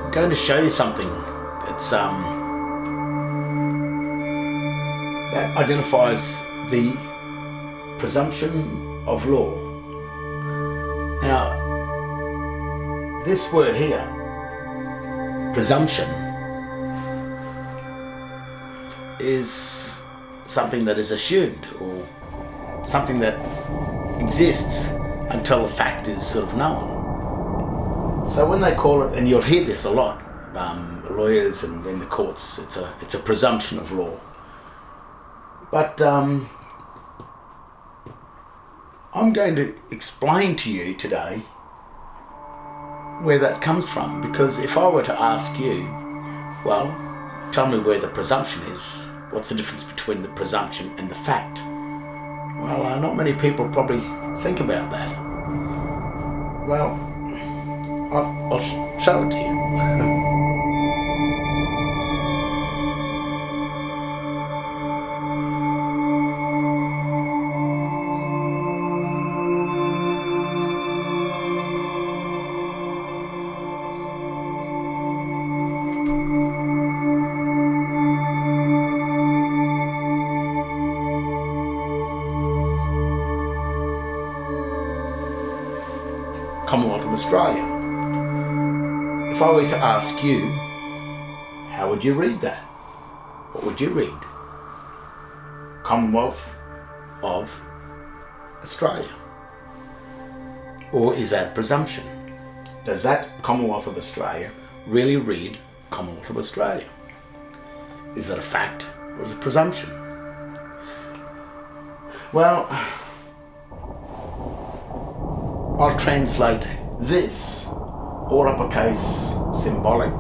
I'm going to show you something that's that identifies the presumption of law. Now, this word here, presumption, is something that is assumed, or something that exists until the fact is sort of known. So when they call it, and you'll hear this a lot, lawyers and in the courts, it's a presumption of law. But I'm going to explain to you today where that comes from, because if I were to ask you, well, tell me where the presumption is, what's the difference between the presumption and the fact? Well, not many people probably think about that. Well, I'll show it to you. Commonwealth of Australia. If I were to ask you, how would you read that? What would you read? Commonwealth of Australia. Or is that presumption? Does that Commonwealth of Australia really read Commonwealth of Australia? Is that a fact or is it presumption? Well, I'll translate this all uppercase symbolic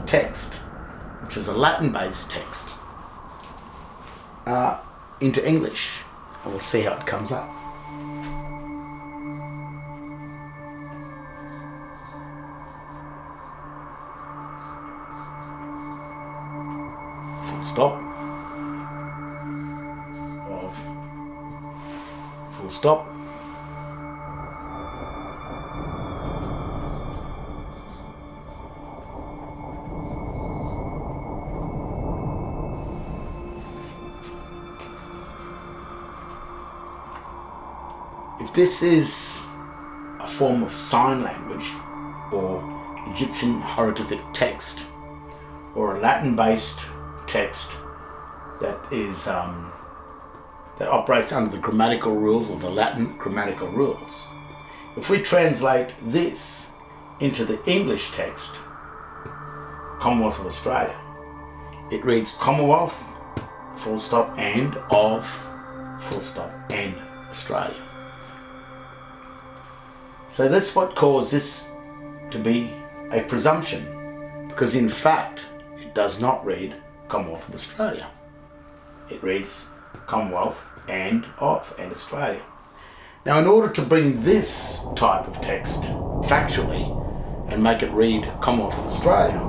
text, which is a Latin-based text, into English, and we'll see how it comes up. Full stop. Of full stop. If this is a form of sign language or Egyptian hieroglyphic text or a Latin-based text that is that operates under the grammatical rules or the Latin grammatical rules, if we translate this into the English text, Commonwealth of Australia, it reads Commonwealth, full stop, and of, full stop, and Australia. So that's what caused this to be a presumption, because in fact it does not read Commonwealth of Australia. It reads Commonwealth and of and Australia. Now, in order to bring this type of text factually and make it read Commonwealth of Australia,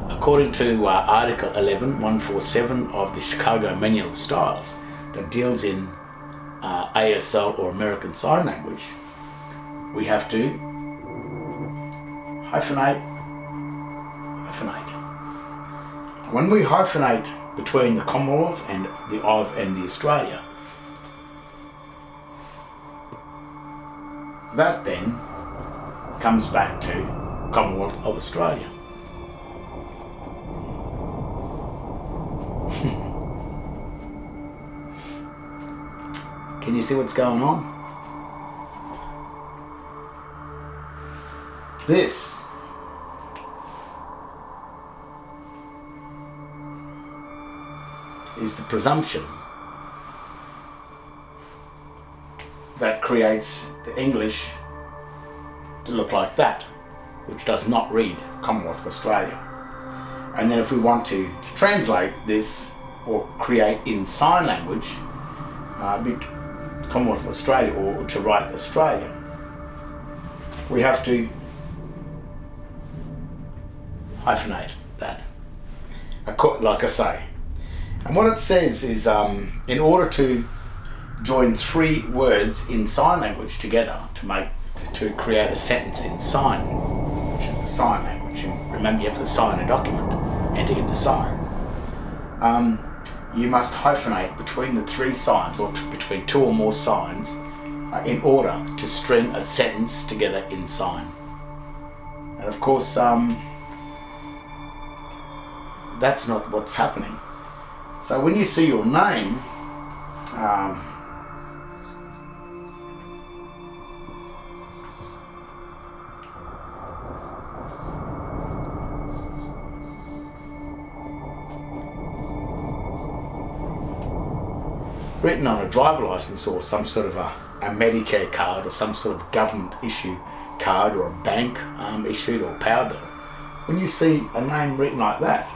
according to Article 11.147 of the Chicago Manual of Styles that deals in ASL or American Sign Language, we have to hyphenate. When we hyphenate between the Commonwealth and the of and the Australia, that then comes back to Commonwealth of Australia. Can you see what's going on? This is the presumption that creates the English to look like that, which does not read Commonwealth of Australia. And then if we want to translate this or create in sign language Commonwealth of Australia, or to write Australia, we have to hyphenate that, like I say. And what it says is, in order to join three words in sign language together to create a sentence in sign, which is the sign language. And remember, you have to sign a document, enter into sign. You must hyphenate between the three signs, or between two or more signs, in order to string a sentence together in sign. And of course, that's not what's happening. So when you see your name, written on a driver license or some sort of a Medicare card or some sort of government issue card or a bank issued or power bill, when you see a name written like that,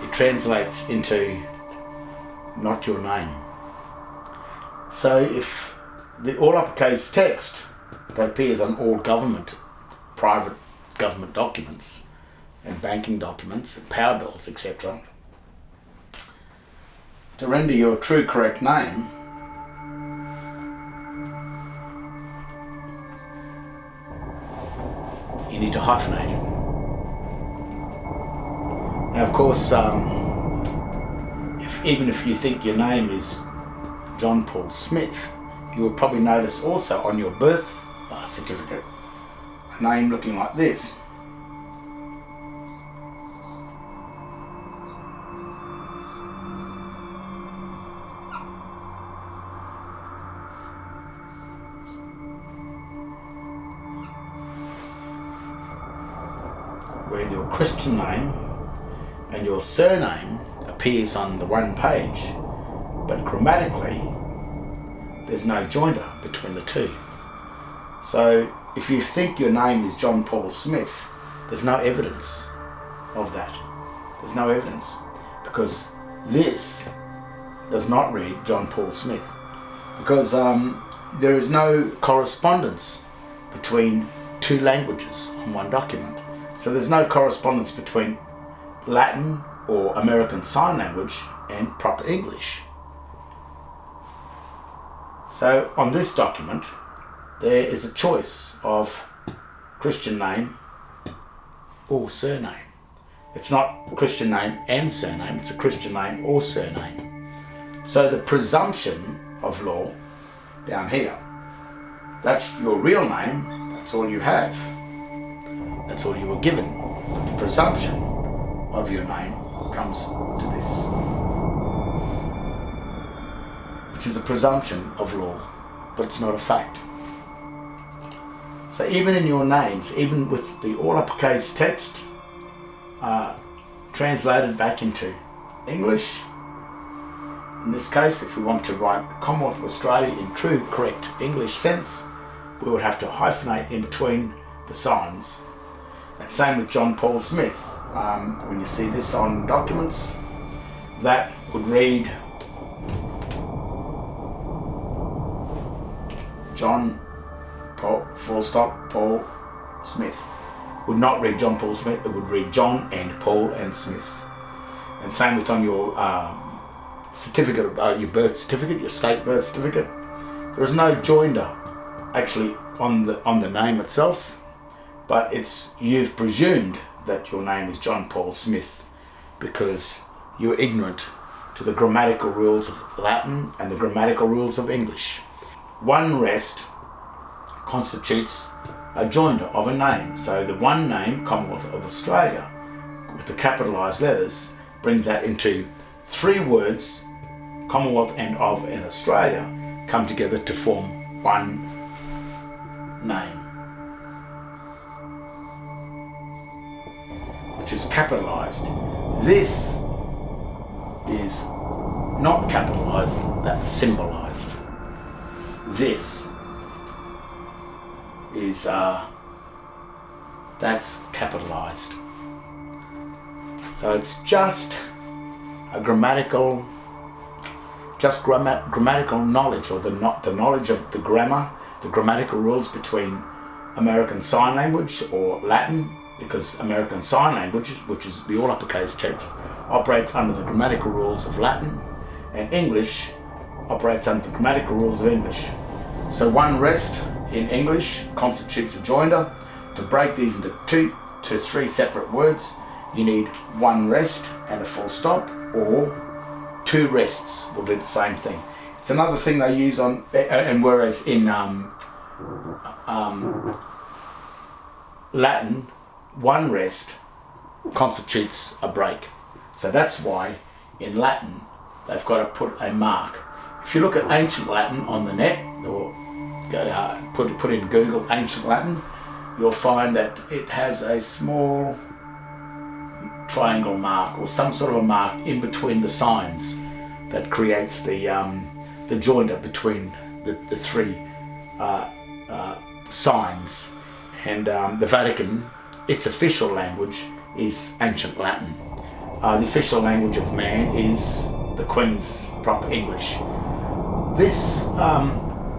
it translates into not your name. So if the all uppercase text that appears on all private government documents and banking documents and power bills, etc., to render your true correct name, you need to hyphenate it. Now of course, even if you think your name is John Paul Smith, you will probably notice also on your birth certificate a name looking like this. Where your Christian name and your surname appears on the one page, but grammatically there's no joinder between the two. So if you think your name is John Paul Smith, there's no evidence of that. There's no evidence, because this does not read John Paul Smith, because there is no correspondence between two languages on one document. So there's no correspondence between Latin or American Sign Language and proper English. So on this document, there is a choice of Christian name or surname. It's not Christian name and surname, it's a Christian name or surname. So the presumption of law down here, that's your real name, that's all you have. That's all you were given. But the presumption of your name comes to this, which is a presumption of law, but it's not a fact. So even in your names, even with the all uppercase text translated back into English, in this case, if we want to write Commonwealth of Australia in true, correct English sense, we would have to hyphenate in between the signs. And same with John Paul Smith. When you see this on documents, that would read John Paul, full stop, Paul Smith. Would not read John Paul Smith, it would read John and Paul and Smith. And same with on your certificate, your birth certificate, your state birth certificate. There is no joinder actually on the name itself, but you've presumed that your name is John Paul Smith because you're ignorant to the grammatical rules of Latin and the grammatical rules of English. One rest constitutes a joinder of a name. So the one name, Commonwealth of Australia, with the capitalised letters, brings that into three words, Commonwealth and of and Australia, come together to form one name, which is capitalised. This is not capitalised, that's symbolised. This is that's capitalised. So it's just a grammatical knowledge, or the knowledge of the grammar, the grammatical rules between American Sign Language or Latin, because American Sign Language, which is the all uppercase text, operates under the grammatical rules of Latin, and English operates under the grammatical rules of English. So one rest in English constitutes a joinder. To break these into 2 to 3 separate words, you need one rest and a full stop, or 2 rests will do the same thing. It's another thing they use on, and whereas in Latin, one rest constitutes a break. So that's why in Latin they've got to put a mark. If you look at ancient Latin on the net, or put in Google ancient Latin, you'll find that it has a small triangle mark or some sort of a mark in between the signs that creates the joinder between the 3 signs. And the Vatican, its official language is ancient Latin. The official language of man is the Queen's proper English. This,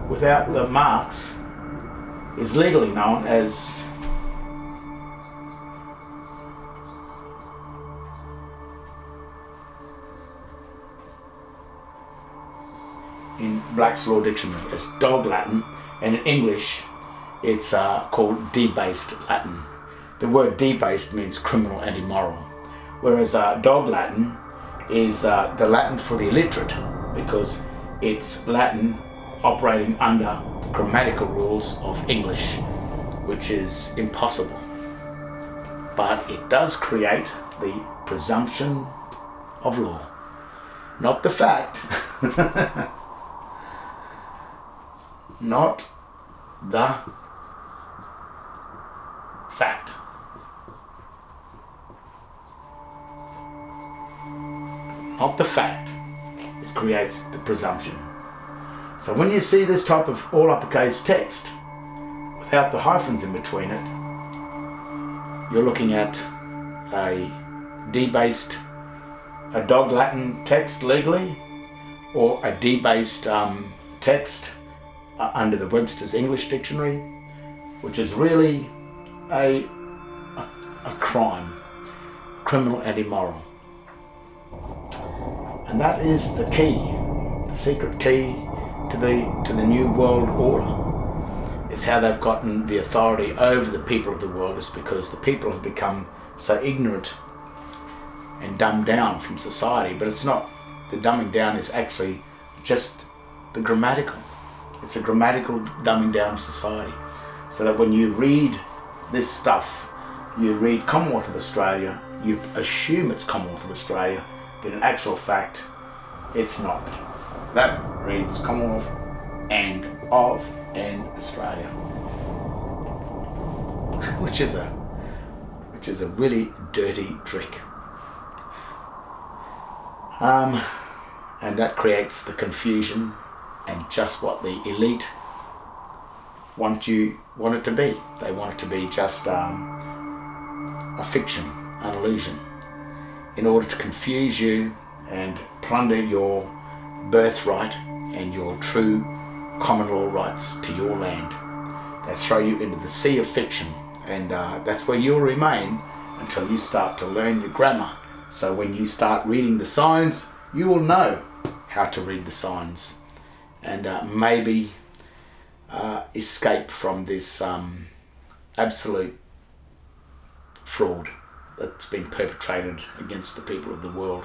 without the marks, is legally known as in Black's Law Dictionary as Dog Latin, and in English it's called debased Latin. The word debased means criminal and immoral, whereas Dog Latin is the Latin for the illiterate, because it's Latin operating under the grammatical rules of English, which is impossible. But it does create the presumption of law, not the fact. Not the fact. Not the fact. It creates the presumption. So when you see this type of all uppercase text without the hyphens in between it, you're looking at a debased, a Dog Latin text legally, or a debased text under the Webster's English Dictionary, which is really a crime, criminal and immoral. And that is the key, the secret key to the New World Order. It's how they've gotten the authority over the people of the world, is because the people have become so ignorant and dumbed down from society. But it's not, the dumbing down is actually just the grammatical. It's a grammatical dumbing down of society. So that when you read this stuff, you read Commonwealth of Australia, you assume it's Commonwealth of Australia, but in actual fact, it's not. That reads Commonwealth and of and Australia, which is a really dirty trick. And that creates the confusion and just what the elite want it to be. They want it to be just a fiction, an illusion, in order to confuse you and plunder your birthright and your true common law rights to your land. They throw you into the sea of fiction, and that's where you'll remain until you start to learn your grammar. So when you start reading the signs, you will know how to read the signs, and maybe escape from this absolute fraud that's been perpetrated against the people of the world.